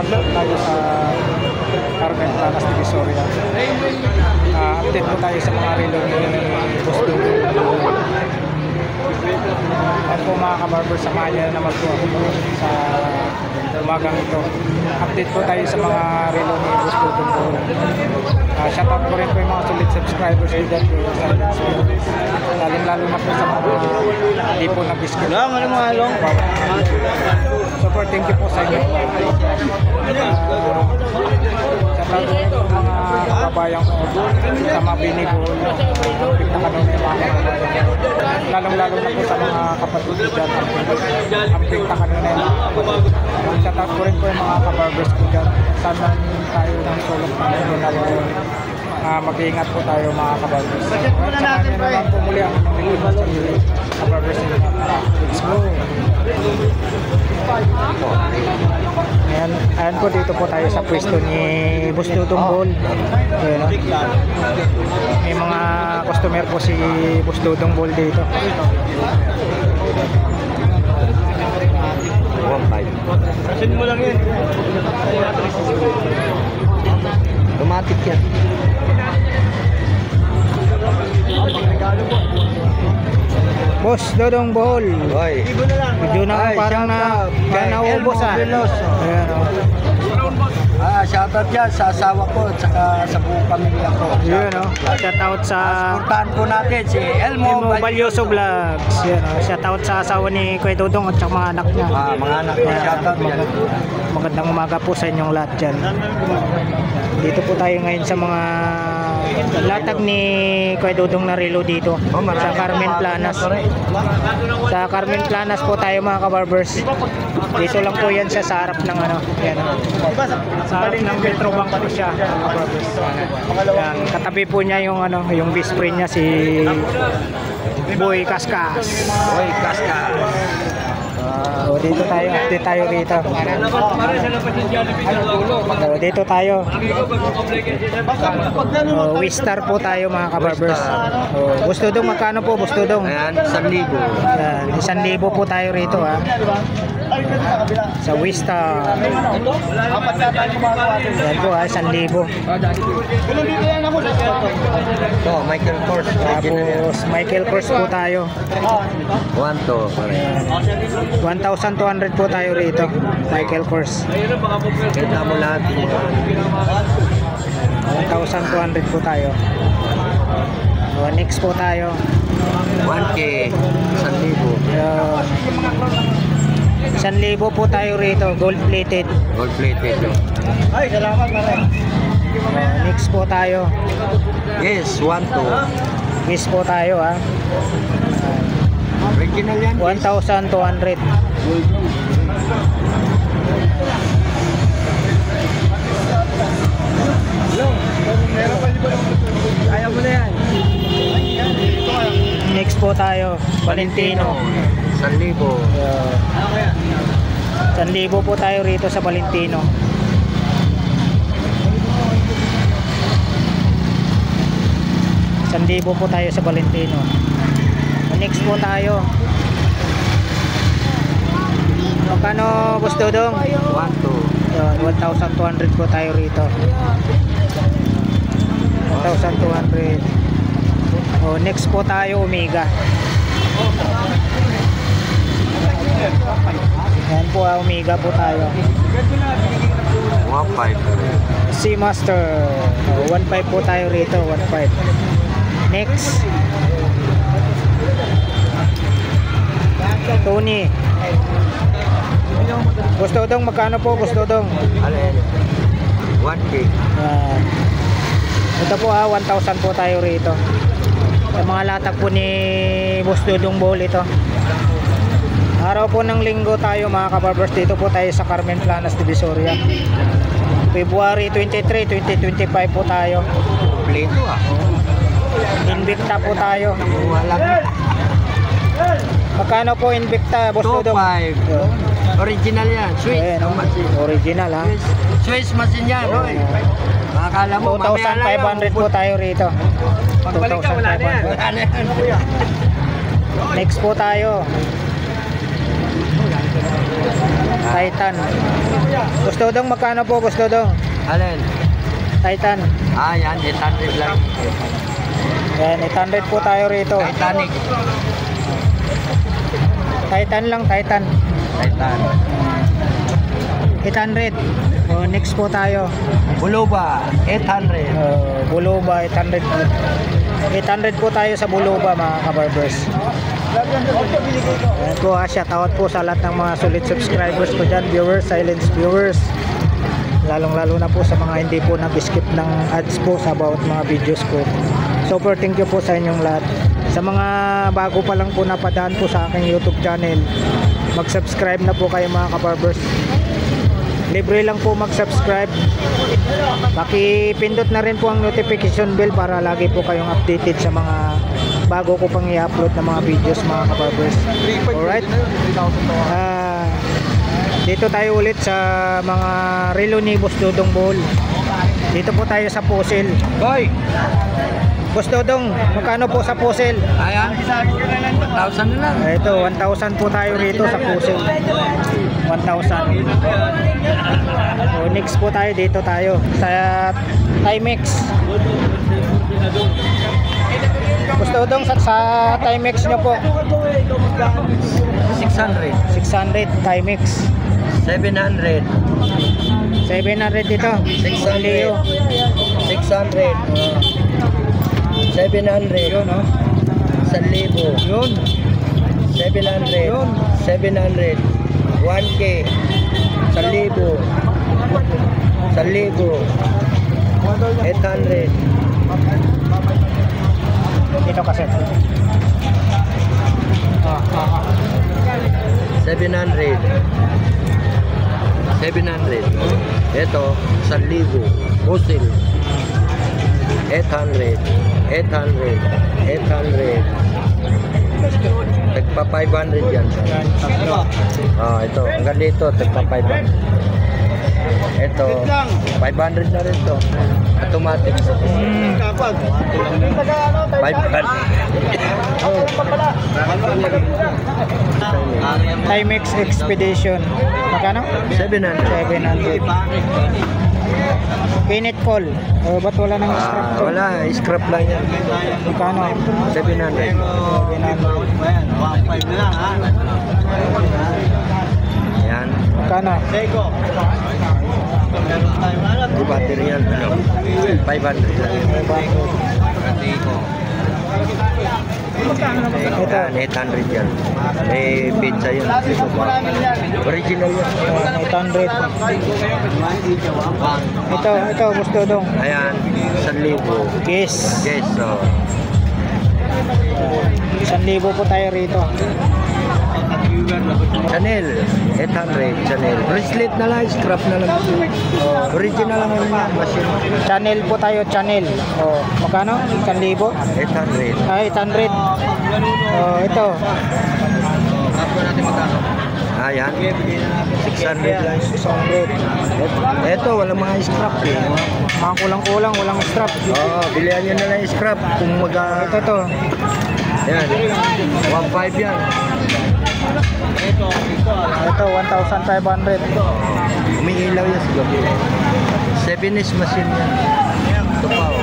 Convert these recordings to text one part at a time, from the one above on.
vlog tayo sa Carmen Planas Divisoria. Update po tayo sa mga relo ni Boss Dudong. At po mga kabarber, samahan niyo na naman po ako sa umagang ito. Update po tayo sa mga relo ni Boss Dudong po. Shoutout ko rin po yung mga solid subscribers ko dyan po. Lalong-lalo na po sa mga hindi po nag-biscuit. Super thank you po sa inyo. Shoutout ko rin po mga kababayan ko sa mga binigol. Pigta ka nun yung mga kababayan. Lalong-lalo na po sa mga kapatid ko dyan. Ang pigta ka nun yun. Shoutout ko rin po yung mga kabarbers ko dyan. Sana tayo ng sulok na nyo na mag-iingat po tayo mga kabarbers. Samahan nyo naman po muli ang nilibas sa mga kabarbers nyo. Let's go! Ayan po, dito po tayo sa pwesto ni Boss Dudong Ball. Ayan, may mga customer po si Boss Dudong Ball dito. 1.5. Send mo lang yan. Automatic yan. Boss Dudong Ball. Oy. Video na parang naubos ah. Ayan, shoutout dyan sa asawa ko at saka sa buong pamilya ko. yun o. Shoutout sa Supportahan po natin si Elmo Balyoso Vlogs. Yan o. Shoutout sa asawa ni Kuya Dudong at saka mga anak niya. mga anak ko, shoutout dyan. Magandang umaga po sa inyong lahat dyan. Dito po tayo ngayon sa mga latag ni Kuya Dudong na relo dito sa Carmen Planas. Sa Carmen Planas po tayo mga kabarbers. Dito lang po yan sa harap ng ano, yan, sa harap ng Petrobank po siya mga kabarbers. Yan, katabi po niya yung ano, yung best friend niya si Boy Kaskas. Boy Kaskas. So, dito tayo, update tayo rito. So, dito tayo. Wistar po tayo mga kabarbers. Boss Dudong, magkano po Boss Dudong? Ayan, 1,000. Ayan, 1,000 po tayo rito ha. Sa Wistar. Ayan po ha, 1,000. Ito, Michael Kors. Tapos Michael Kors po tayo. 1,200 po tayo rito. Michael Kors. Kita mo lahat. 1,200 po tayo. Next po tayo. 1K. 1,000. 1,000 po tayo rito. Gold plated. Gold plated. Ay, salamat pare. Next po tayo. Yes, 1,2. Next po tayo ha. Original yan. 1,200. Ayaw mo na yan. Next po tayo. Valentino. 1,000. 1,000 po tayo rito sa Valentino. Sandibo po tayo sa Valentino. Next po tayo. Magkano Boss Dudong? 1,200 po tayo rito. 1,200. Next po tayo Omega. Ayan po Omega po tayo. 1,500. Seamaster. 1,500 po tayo rito. 1,500. Next Tony. Boss Dudong, magkano po Boss Dudong? 1K. Ito po 1,000 po tayo rito. Sa mga latag po ni Boss Dudong Ball ito. Araw po ng linggo tayo mga kabarbers. Dito po tayo sa Carmen Planas Divisoria. February 23, 2025 po tayo. Kompleto Invicta po tayo. Walang Magkano po Invicta Boss Dudong? 2,500. Original yan. Swiss. Original ha. Swiss machine yan. Akala mo 2,500 po tayo rito. 2,500. Next po tayo. Titan. Gusto dong magkano po, gusto dong? Alin? Titan. Yan, 800 lang. Yan, 800 po tayo rito. Titanic. Titan lang, Titan. Titan. 800. Next po tayo. Buluba, 800. Buluba, 800. 800 po tayo sa Buluba, mga kabarbers. Ayan po, shoutout po sa lahat ng mga solid subscribers ko dyan, viewers, silent viewers. Lalong-lalo na po sa mga hindi po nag-skip ng ads po sa bawat mga videos ko. Super thank you po sa inyong lahat. Sa mga bago pa lang po napadaan po sa aking YouTube channel, mag-subscribe na po kayo, mga kabarbers. Libre lang po mag-subscribe. Pakipindot na rin po ang notification bell para lagi po kayong updated sa mga bago ko pang i-upload na mga videos, mga kabarbers. Alright. Dito tayo ulit sa mga relo ni Boss Dodong Bohol. Dito po tayo sa Pusil. Boy! Boss Dodong, magkano po sa Pusil? Ayan, 1,000 na lang. Ito, 1,000 po tayo rito sa Pusil. 1,000. So, next po tayo, dito tayo sa Timex. Boss Dodong, sa Timex nyo po 600. 600 Timex. 700. 700 dito. 600. Leo. 600. 700. Yun, no? 1,000. Yun. 700. Yun. 700. 1K. 1,000. 1,000. 800. Dito kasi. 700. 700. Ito, 1,000. Pusil. 800. 800. 800. Tagpa 500 yan. Yan, tatlo. Ito. Hanggang dito, tagpa 500. Ito, 500 na rin to. Automatic. 500. Timex Expedition. Magkano? 700. 700. Pinit Paul. Ba't wala nang strap to? Wala, scrap lang yan. Magkano? 700. 700. Yan. Magkano? Di battery yan. 500 lang. Ito. Yan, 800 yan. May pizza yun. Original yan. 800. Ito, Boss Dodong. Ayan, 1,000. Yes. Yes, so. 1,000 po tayo rito. Chanel, 800. Chanel. Bracelet na lang, scrap na lang. Original lang yun yan, machine. Channel po tayo, channel. Magkano? 1,000? 800. 800. Ito. Ayan, 600 lang. 600. Ito, walang mga scrap eh. Mga kulang-kulang, walang strap. Bilihan nyo na lang yung scrap. Kung Ito to. Ayan, 1,500 yan. Ito, 1,500. Umiilaw yan sa gabi. 7S machine yan. Ito pa oh.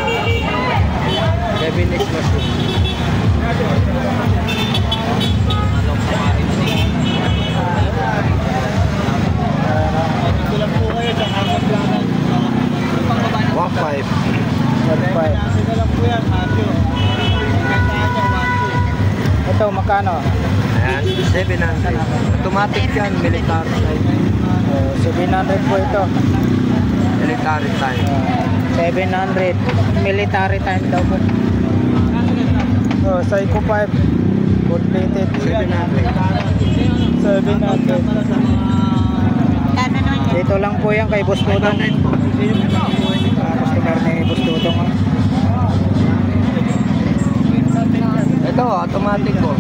7S machine. One five. Ito, magkano? Ayan, 700. Automatic yan, military type. 700 po ito. Military type. 700. Military time daw po. Psycho 5. Completed. 700. 700. Dito lang po yan kay Boss Dodong. Customer ni Boss Dodong. Ito, automatic po.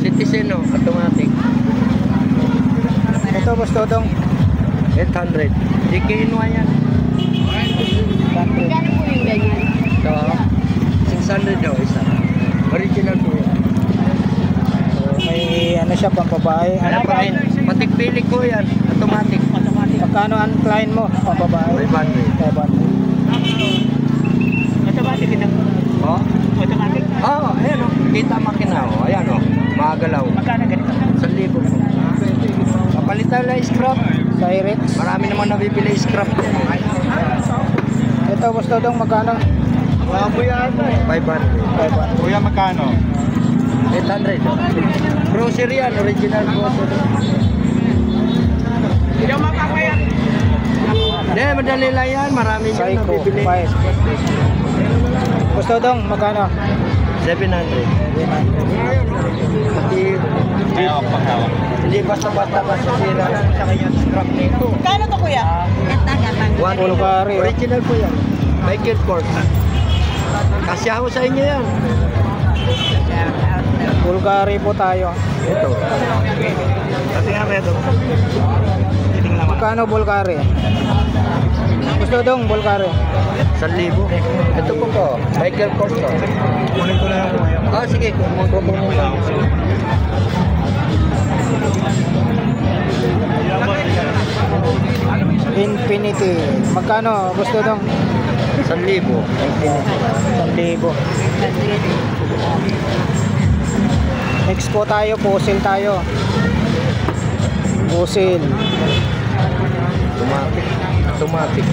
Citizen o, automatic. Ito, Boss Dodong. 800. DKNY yan. 100. Ito, 600 daw isa. Original po yan. May ano siya, pang babae. Ano pa rin? Pati Patik pilik ko yan. Automatic. Magkano ang client mo? Pambabae? 500. 500. Automatic ito. Oh? Automatic? Oo, ayan o. Kita makina o. Ayan o. Magalaw. Magkano ganito? 1,000. Kapalitan na scrap. Direct. Marami naman nabibili scrap. Ito, boss Dodong, magkano? Kuya ata eh. 500. Kuya, magkano? 800. Grocery yan. Original grocery. Hindi ako makakaya. Hindi, madali lang yan. Marami dyan Psycho, nabibili. 5. Boss Dodong, magkano? 700. Pati Hawak pang hawak. hindi basta-basta sira sa kanyang scrap nito. Kano to kuya? Bulgari. Original po yan. Michael Kors. Kasi ako sa inyo yan. Bulgari po tayo. Ito. Kasi nga ba ito? Titing naman. Magkano Bulgari? Boss Dodong, Bulgari. 1,000. Ito po. Michael Kors to. Kunin ko lang po ngayon. Ah, sige. Kukunin mo lang. Infinity. Magkano, Boss Dodong? 1,000. 1,000. Next po tayo, puzzle tayo. Puzzle. Automatic. Automatic.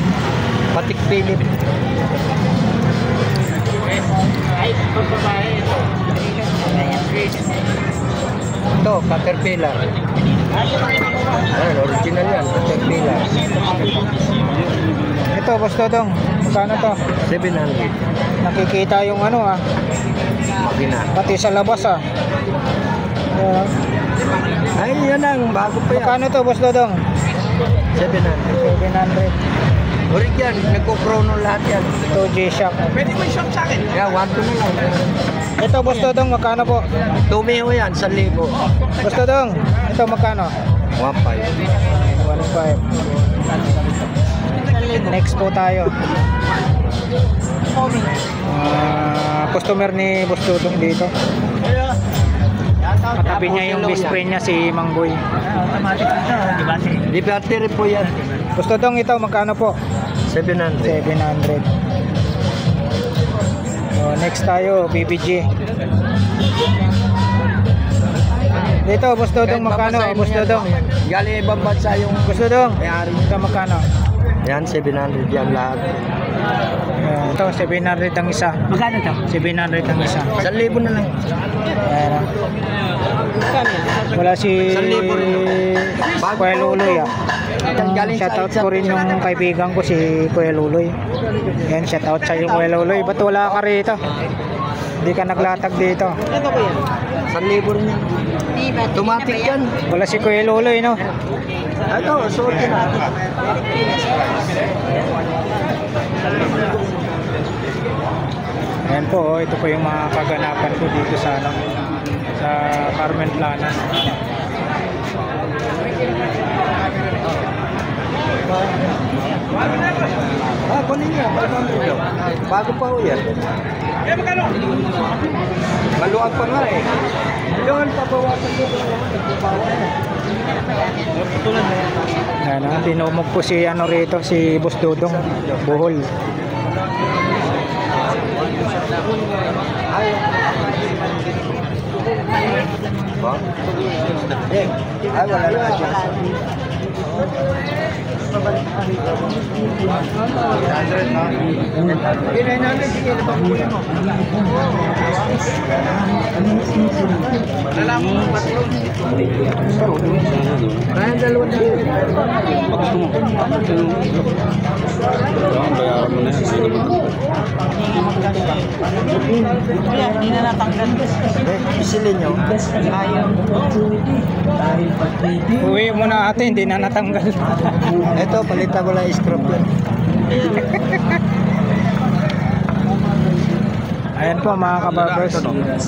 Patik Philip. Ito, Caterpillar. Ayan, original yan. Caterpillar. Ito, Boss Dodong. Magkano to? 700. Nakikita yung ano ah. Makina. Pati sa labas ah. Ayan. Ay, yan ang bago pa yan. Magkano to, Boss Dodong? 700. 700. Orig yan. Nagko-chrono lahat yan. Ito, G-Shock. Pwede mo i-shop sa akin. Kaya, 1,2 na lang. Ito, Boss Dodong, magkano po? Tumeo yan, 1,000. Boss Dodong, ito magkano? 1,500. 1.5. Next po tayo. Customer ni Boss Dodong dito. Katabi niya yung best friend niya si Mangboy. Di battery po yan. Boss Dodong, ito magkano po? 700. 700. So, next tayo, BBG. Dito, Boss Dodong, magkano? Boss Dodong. Galing ibang bansa yung Boss Dodong, may-ari. ito magkano? Yan, 700 yan lahat. Ayan, ito, 700 ang isa. Magkano ito? 700 ang isa. 1,000 na lang. Ayan. Wala si 1,000 rin. Kuya Luloy ah. Galing sa Shoutout ko rin yung kaibigan ko si Kuya Luloy. Yan, shoutout sa iyo Kuya Luloy. Ba't wala ka rito? Hindi ka naglatag dito. 1,000 rin yan. Automatic yan. Wala si Kuya Luloy, no? Ito, suot na. Ayan po, ito po yung mga kaganapan ko dito sa ano, sa Carmen Planas. Ah, kunin niya. Bago pa ho yan. Maluwag pa nga eh. Doon, pabawasan ko. Ayan, tinumog po si ano rito, si Boss Dodong, Bohol. Ay. Ba? Eh, ay wala na siya. Hindi na natanggal. Isilin nyo. Uwi mo na ate, hindi na natanggal. Ito, palitan ko lang scrap yan. Ayan po mga kabarbers,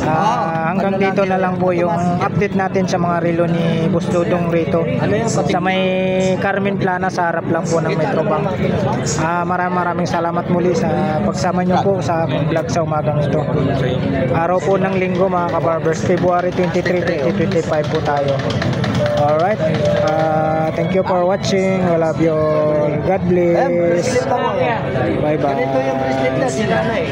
hanggang dito na lang po yung update natin sa mga relo ni Boss Dodong rito sa may Carmen Plana, sa harap lang po ng Metrobank. Maraming salamat muli sa pagsama nyo po sa vlog sa umagang ito. Araw po ng linggo mga kabarbers, February 23, 2025 po tayo. Alright. Thank you for watching. I love you all. God bless. Bye bye. Ganito yung bracelet na, sila na eh.